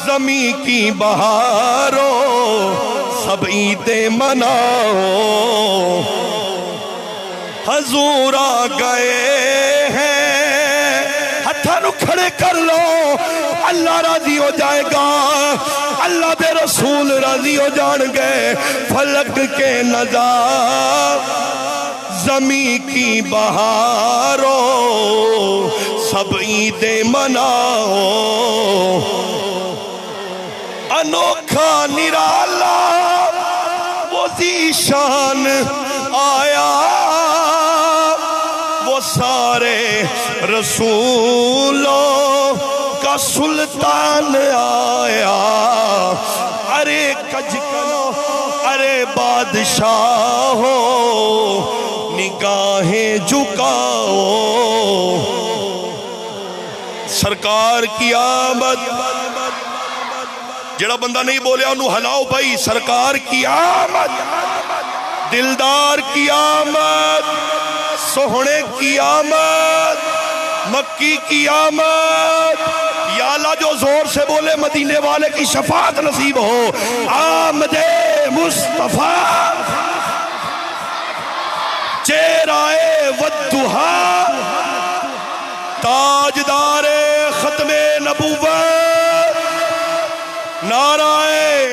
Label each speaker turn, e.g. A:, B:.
A: زمین کی بہاروں سب عیدیں مناؤ، حضور آ گئے ہیں، ہتھوں کھڑے کر لو، اللہ راضی ہو جائے گا، اللہ دے رسول راضی ہو جان گے، فلک کے نظار زمین کی بہاروں سب عیدیں مناؤ، انوکھا نرالا وہ ذیشان آیا، وہ سارے رسولوں کا سلطان آیا، ارے کج کنو ارے بادشاہو نگاہیں جھکاؤ، سرکار کی آمد، جڑا بندہ نہیں بولیا انہوں ہلاؤ بھائی، سرکار کی آمد، دلدار کی آمد، سوہنے کی آمد، مکی کی آمد، یا اللہ جو زور سے بولے مدینے والے کی شفاعت نصیب ہو، آمد مصطفیٰ چہرائے والدہا، تاجدار ختم نبوت، نعرہ